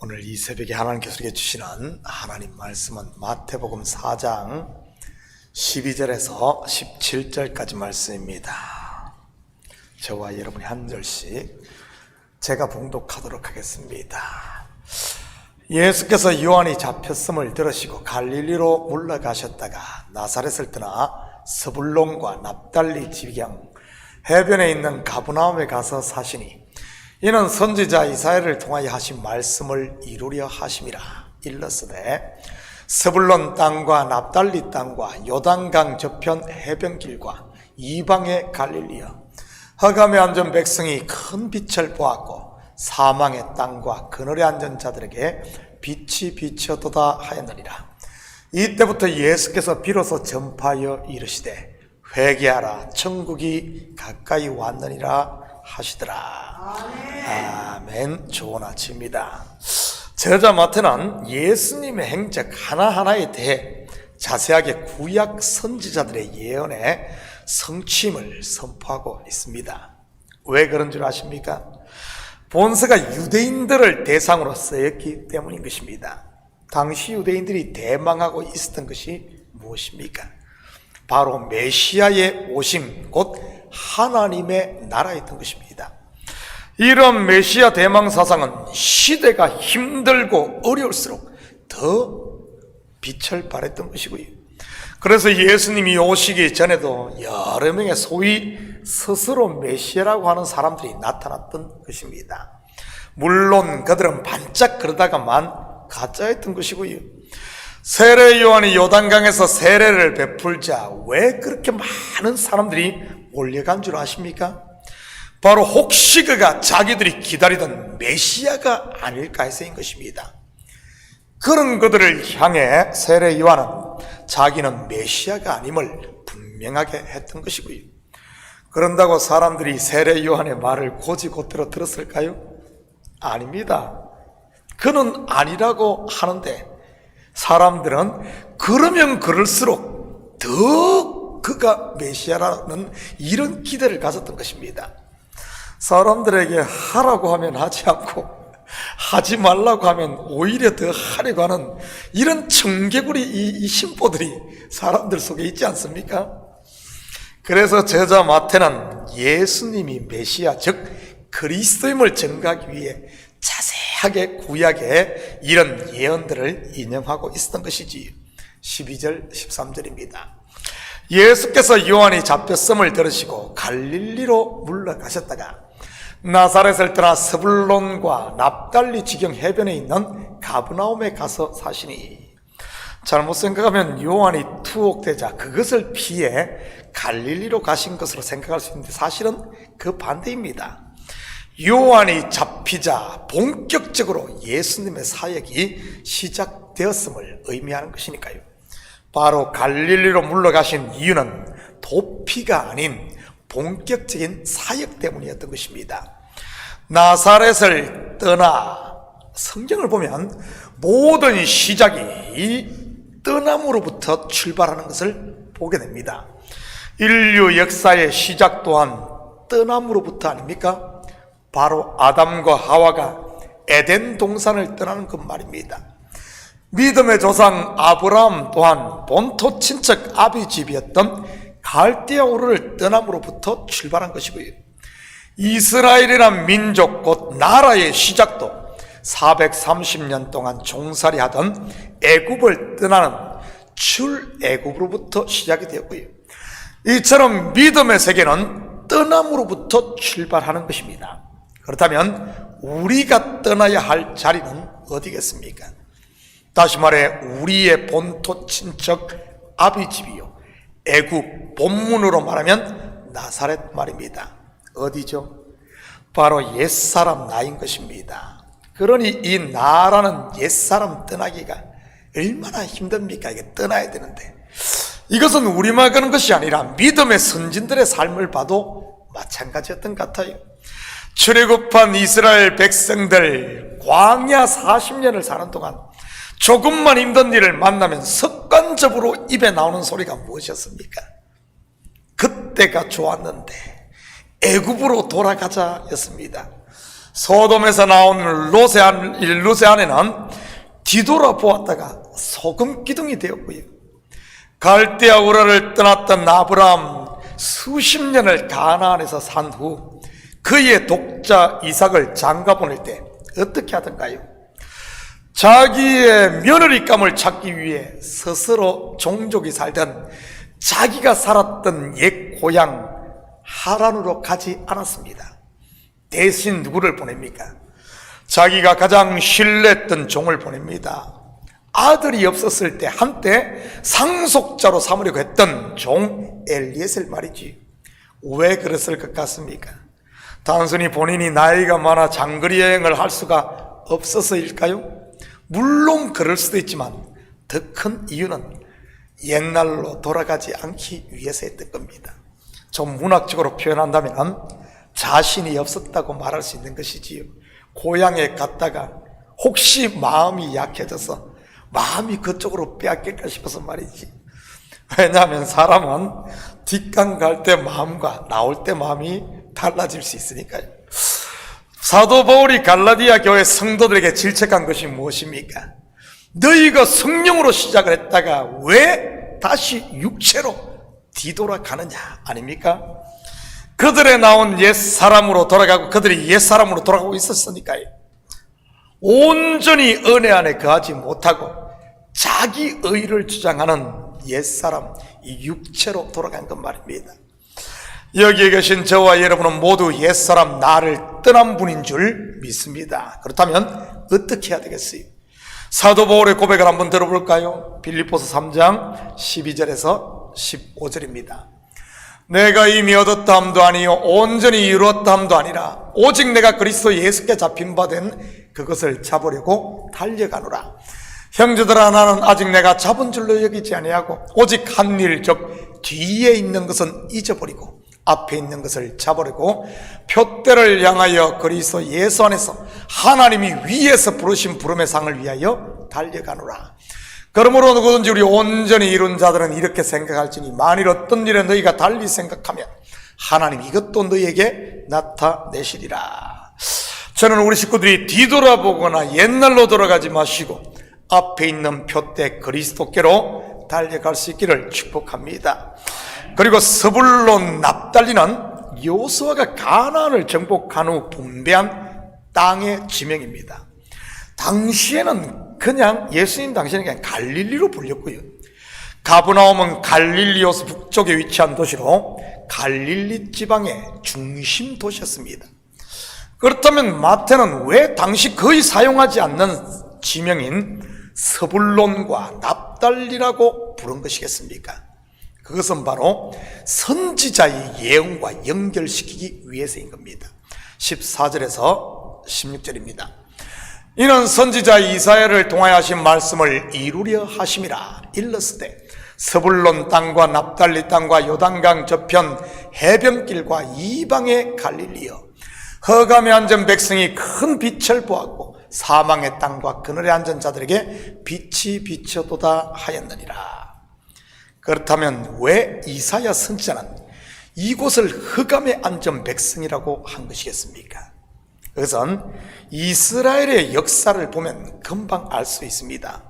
오늘 이 새벽에 하나님께서 우리에게 주시는 하나님 말씀은 마태복음 4장 12절에서 17절까지 말씀입니다. 저와 여러분이 한 절씩 제가 봉독하도록 하겠습니다. 예수께서 요한이 잡혔음을 들으시고 갈릴리로 물러가셨다가 나사렛을 떠나 스불론과 납달리 지경 해변에 있는 가브나움에 가서 사시니 이는 선지자 이사야를 통하여 하신 말씀을 이루려 하심이라. 일렀으되 스불론 땅과 납달리 땅과 요단강 저편 해변길과 이방의 갈릴리여, 흑암에 앉은 백성이 큰 빛을 보았고 사망의 땅과 그늘에 앉은 자들에게 빛이 비춰도다 하였느니라. 이때부터 예수께서 비로소 전파하여 이르시되 회개하라, 천국이 가까이 왔느니라 하시더라. 아멘. 좋은 아침입니다. 저자 마태는 예수님의 행적 하나하나에 대해 자세하게 구약 선지자들의 예언의 성취임을 선포하고 있습니다. 왜 그런 줄 아십니까? 본서가 유대인들을 대상으로 쓰였기 때문인 것입니다. 당시 유대인들이 대망하고 있었던 것이 무엇입니까? 바로 메시아의 오심, 곧 하나님의 나라였던 것입니다. 이런 메시아 대망 사상은 시대가 힘들고 어려울수록 더 빛을 발했던 것이고요. 그래서 예수님이 오시기 전에도 여러 명의 소위 스스로 메시아라고 하는 사람들이 나타났던 것입니다. 물론 그들은 반짝 그러다가만 가짜였던 것이고요. 세례 요한이 요단강에서 세례를 베풀자 왜 그렇게 많은 사람들이 몰려간 줄 아십니까? 바로 혹시 그가 자기들이 기다리던 메시아가 아닐까 해서인 것입니다. 그런 그들을 향해 세례 요한은 자기는 메시아가 아님을 분명하게 했던 것이고요. 그런다고 사람들이 세례 요한의 말을 곧이곧대로 들었을까요? 아닙니다. 그는 아니라고 하는데 사람들은 그러면 그럴수록 더 그가 메시아라는 이런 기대를 가졌던 것입니다. 사람들에게 하라고 하면 하지 않고 하지 말라고 하면 오히려 더 하려고 하는 이런 청개구리 이 심보들이 사람들 속에 있지 않습니까? 그래서 저자 마태는 예수님이 메시아, 즉 그리스도임을 증거하기 위해 자세하게 구약에 이런 예언들을 인용하고 있었던 것이지. 12절 13절입니다. 예수께서 요한이 잡혔음을 들으시고 갈릴리로 물러가셨다가 나사렛을 떠나 스불론과 납달리 지경 해변에 있는 가브나움에 가서 사시니, 잘못 생각하면 요한이 투옥되자 그것을 피해 갈릴리로 가신 것으로 생각할 수 있는데 사실은 그 반대입니다. 요한이 잡히자 본격적으로 예수님의 사역이 시작되었음을 의미하는 것이니까요. 바로 갈릴리로 물러가신 이유는 도피가 아닌 본격적인 사역 때문이었던 것입니다. 나사렛을 떠나, 성경을 보면 모든 시작이 이 떠남으로부터 출발하는 것을 보게 됩니다. 인류 역사의 시작 또한 떠남으로부터 아닙니까? 바로 아담과 하와가 에덴 동산을 떠나는 그 말입니다. 믿음의 조상 아브라함 또한 본토 친척 아비 집이었던 갈대아 우르를 떠남으로부터 출발한 것이고요. 이스라엘이란 민족 곧 나라의 시작도 430년 동안 종살이하던 애굽을 떠나는 출애굽으로부터 시작이 되었고요. 이처럼 믿음의 세계는 떠남으로부터 출발하는 것입니다. 그렇다면 우리가 떠나야 할 자리는 어디겠습니까? 다시 말해 우리의 본토 친척 아비 집이요, 애굽, 본문으로 말하면 나사렛 말입니다. 어디죠? 바로 옛사람 나인 것입니다. 그러니 이 나라는 옛사람 떠나기가 얼마나 힘듭니까? 이게 떠나야 되는데, 이것은 우리만 그런 것이 아니라 믿음의 선진들의 삶을 봐도 마찬가지였던 것 같아요. 출애굽한 이스라엘 백성들 광야 40년을 사는 동안 조금만 힘든 일을 만나면 습관적으로 입에 나오는 소리가 무엇이었습니까? 그때가 좋았는데 애굽으로 돌아가자 였습니다. 소돔에서 나온 롯의 아내는 뒤돌아보았다가 소금 기둥이 되었고요. 갈대아 우라를 떠났던 아브라함 수십 년을 가나안에서 산 후 그의 독자 이삭을 장가 보낼 때 어떻게 하던가요? 자기의 며느리감을 찾기 위해 스스로 종족이 살던 자기가 살았던 옛 고향 하란으로 가지 않았습니다. 대신 누구를 보냅니까? 자기가 가장 신뢰했던 종을 보냅니다. 아들이 없었을 때 한때 상속자로 삼으려고 했던 종 엘리에셀 말이지. 왜 그랬을 것 같습니까? 단순히 본인이 나이가 많아 장거리 여행을 할 수가 없어서일까요? 물론 그럴 수도 있지만 더 큰 이유는 옛날로 돌아가지 않기 위해서 했던 겁니다. 좀 문학적으로 표현한다면 자신이 없었다고 말할 수 있는 것이지요. 고향에 갔다가 혹시 마음이 약해져서 마음이 그쪽으로 빼앗길까 싶어서 말이지. 왜냐하면 사람은 뒷강 갈 때 마음과 나올 때 마음이 달라질 수 있으니까요. 사도 바울이 갈라디아 교회 성도들에게 질책한 것이 무엇입니까? 너희가 성령으로 시작을 했다가 왜 다시 육체로 뒤돌아가느냐 아닙니까? 그들에 나온 옛사람으로 돌아가고 그들이 옛사람으로 돌아가고 있었으니까요. 온전히 은혜 안에 거하지 못하고 자기 의를 주장하는 옛사람, 이 육체로 돌아간 것 말입니다. 여기에 계신 저와 여러분은 모두 옛사람 나를 떠난 분인 줄 믿습니다. 그렇다면 어떻게 해야 되겠어요? 사도 바울의 고백을 한번 들어볼까요? 빌립보서 3장 12절에서 15절입니다. 내가 이미 얻었다 함도 아니요 온전히 이루었다 함도 아니라 오직 내가 그리스도 예수께 잡힌 바 된 그것을 잡으려고 달려가노라. 형제들아, 나는 아직 내가 잡은 줄로 여기지 아니하고 오직 한 일, 즉 뒤에 있는 것은 잊어버리고 앞에 있는 것을 잡으려고 표대를 향하여 그리스도 예수 안에서 하나님이 위에서 부르신 부름의 상을 위하여 달려가노라. 그러므로 누구든지 우리 온전히 이룬 자들은 이렇게 생각할지니 만일 어떤 일에 너희가 달리 생각하면 하나님 이것도 너희에게 나타내시리라. 저는 우리 식구들이 뒤돌아보거나 옛날로 돌아가지 마시고 앞에 있는 표대 그리스도께로 달려갈 수 있기를 축복합니다. 그리고 스불론 납달리는 여호수아가 가나안을 정복한 후 분배한 땅의 지명입니다. 당시에는 그냥 예수님 당시에는 그냥 갈릴리로 불렸고요. 가브나움은 갈릴리오스 북쪽에 위치한 도시로 갈릴리 지방의 중심 도시였습니다. 그렇다면 마태는 왜 당시 거의 사용하지 않는 지명인 스불론과 납달리라고 부른 것이겠습니까? 그것은 바로 선지자의 예언과 연결시키기 위해서인 겁니다. 14절에서 16절입니다. 이는 선지자 이사야를 통하여 하신 말씀을 이루려 하심이라. 일렀으되 스불론 땅과 납달리 땅과 요단강 저편 해변길과 이방의 갈릴리여, 허감에 앉은 백성이 큰 빛을 보았고 사망의 땅과 그늘에 앉은 자들에게 빛이 비춰도다 하였느니라. 그렇다면 왜 이사야 선지자는 이곳을 흑암에 앉은 백성이라고 한 것이겠습니까? 그것은 이스라엘의 역사를 보면 금방 알 수 있습니다.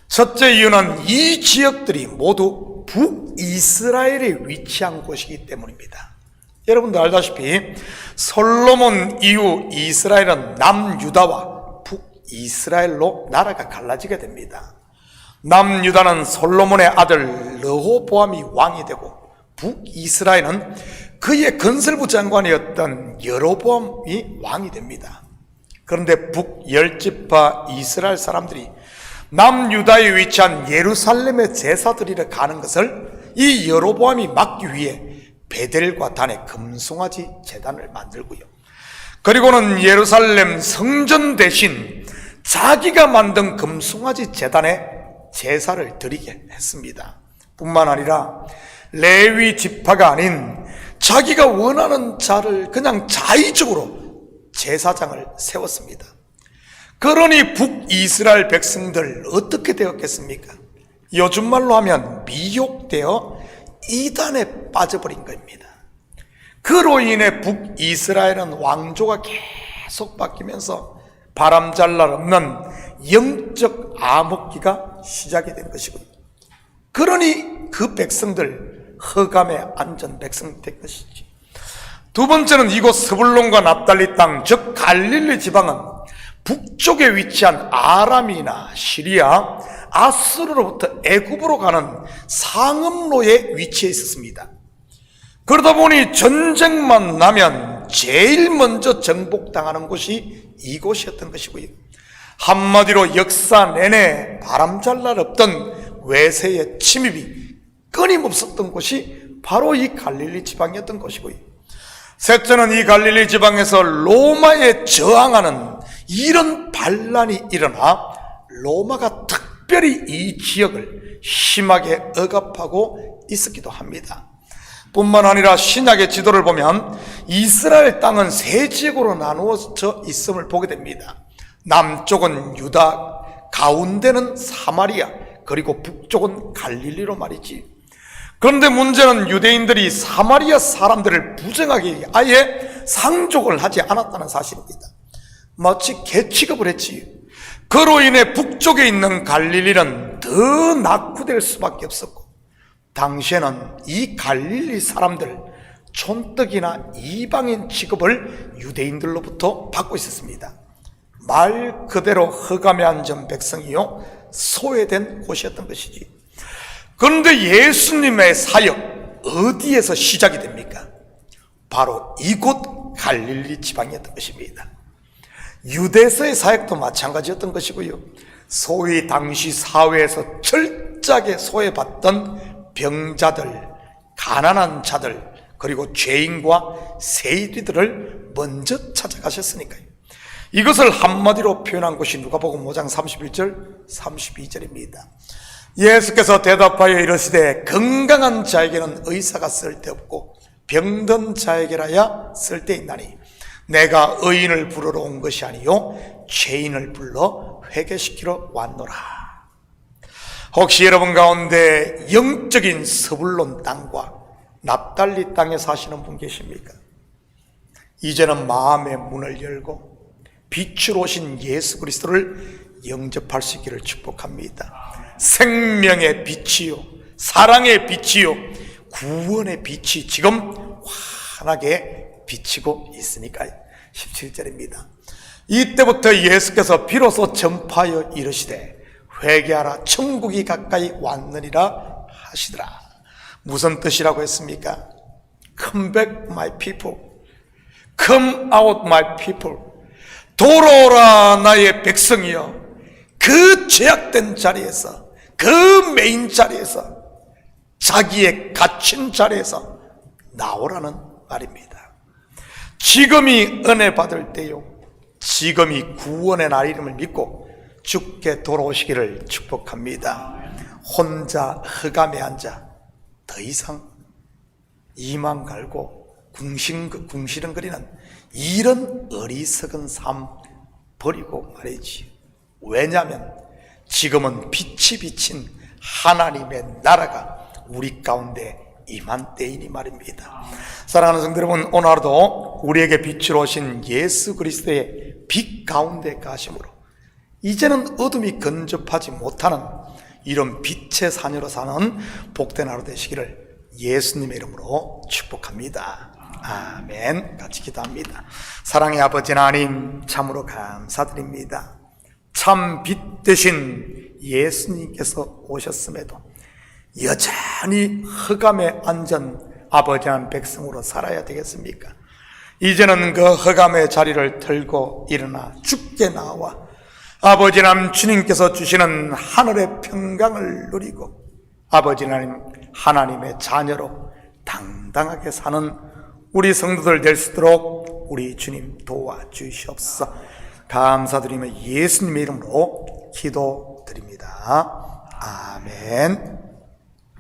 첫째 이유는 이 지역들이 모두 북이스라엘에 위치한 곳이기 때문입니다. 여러분도 알다시피 솔로몬 이후 이스라엘은 남유다와 북이스라엘로 나라가 갈라지게 됩니다. 남유다는 솔로몬의 아들 르호보암이 왕이 되고 북이스라엘은 그의 건설부 장관이었던 여로보암이 왕이 됩니다. 그런데 북열지파 이스라엘 사람들이 남유다에 위치한 예루살렘의 제사드리러 가는 것을 이 여로보암이 막기 위해 베델과 단에 금송아지 제단을 만들고요. 그리고는 예루살렘 성전 대신 자기가 만든 금송아지 제단에 제사를 드리게 했습니다. 뿐만 아니라 레위 지파가 아닌 자기가 원하는 자를 그냥 자의적으로 제사장을 세웠습니다. 그러니 북이스라엘 백성들 어떻게 되었겠습니까? 요즘 말로 하면 미혹되어 이단에 빠져버린 겁니다. 그로 인해 북이스라엘은 왕조가 계속 바뀌면서 바람 잘 날 없는 영적 암흑기가 시작이 된 것이고요. 그러니 그 백성들 흑암의 안전 백성이 된 것이지. 두 번째는 이곳 스불론과 납달리 땅, 즉 갈릴리 지방은 북쪽에 위치한 아람이나 시리아, 아수르로부터 애굽으로 가는 상업로에 위치해 있었습니다. 그러다 보니 전쟁만 나면 제일 먼저 정복당하는 곳이 이곳이었던 것이고요. 한마디로 역사 내내 바람잘 날 없던 외세의 침입이 끊임없었던 곳이 바로 이 갈릴리 지방이었던 것이고요. 셋째는 이 갈릴리 지방에서 로마에 저항하는 이런 반란이 일어나 로마가 특별히 이 지역을 심하게 억압하고 있었기도 합니다. 뿐만 아니라 신약의 지도를 보면 이스라엘 땅은 세 지역으로 나누어져 있음을 보게 됩니다. 남쪽은 유다, 가운데는 사마리아, 그리고 북쪽은 갈릴리로 말이지. 그런데 문제는 유대인들이 사마리아 사람들을 부정하게 아예 상종을 하지 않았다는 사실입니다. 마치 개 취급을 했지. 그로 인해 북쪽에 있는 갈릴리는 더 낙후될 수밖에 없었고, 당시에는 이 갈릴리 사람들 촌떡이나 이방인 취급을 유대인들로부터 받고 있었습니다. 말 그대로 흑암에 앉은 백성이요 소외된 곳이었던 것이지. 그런데 예수님의 사역 어디에서 시작이 됩니까? 바로 이곳 갈릴리 지방이었던 것입니다. 유대에서의 사역도 마찬가지였던 것이고요. 소위 당시 사회에서 철저하게 소외받던 병자들, 가난한 자들, 그리고 죄인과 세리들을 먼저 찾아가셨으니까요. 이것을 한마디로 표현한 것이 누가복음 5장 31절, 32절입니다. 예수께서 대답하여 이르시되 건강한 자에게는 의사가 쓸데없고 병든 자에게라야 쓸데있나니 내가 의인을 부르러 온 것이 아니요 죄인을 불러 회개시키러 왔노라. 혹시 여러분 가운데 영적인 스불론 땅과 납달리 땅에 사시는 분 계십니까? 이제는 마음의 문을 열고 빛으로 오신 예수 그리스도를 영접할 수 있기를 축복합니다. 생명의 빛이요, 사랑의 빛이요, 구원의 빛이 지금 환하게 비치고 있으니까요. 17절입니다. 이때부터 예수께서 비로소 전파하여 이르시되 회개하라 천국이 가까이 왔느니라 하시더라. 무슨 뜻이라고 했습니까? Come back my people, come out my people. 돌아오라 나의 백성이여. 그 죄악된 자리에서, 그 메인 자리에서, 자기의 갇힌 자리에서 나오라는 말입니다. 지금이 은혜 받을 때요, 지금이 구원의 날임을 믿고 주께 돌아오시기를 축복합니다. 혼자 흑암에 앉아 더 이상 이만 갈고 궁시렁거리는 이런 어리석은 삶 버리고 말이지. 왜냐하면 지금은 빛이 비친 하나님의 나라가 우리 가운데 임한 때이니 말입니다. 사랑하는 성도 여러분, 오늘 하루도 우리에게 빛으로 오신 예수 그리스도의 빛 가운데 가심으로 이제는 어둠이 근접하지 못하는 이런 빛의 사녀로 사는 복된 하루 되시기를 예수님의 이름으로 축복합니다. 아멘. 같이 기도합니다. 사랑의 아버지 하나님, 참으로 감사드립니다. 참 빛 되신 예수님께서 오셨음에도 여전히 흑암에 앉은 아버지 한 백성으로 살아야 되겠습니까? 이제는 그 흑암의 자리를 털고 일어나 주께 나와 아버지 하나님 주님께서 주시는 하늘의 평강을 누리고 아버지 하나님 하나님의 자녀로 당당하게 사는 우리 성도들 될 수 있도록 우리 주님 도와주시옵소서. 감사드리며 예수님의 이름으로 기도드립니다. 아멘.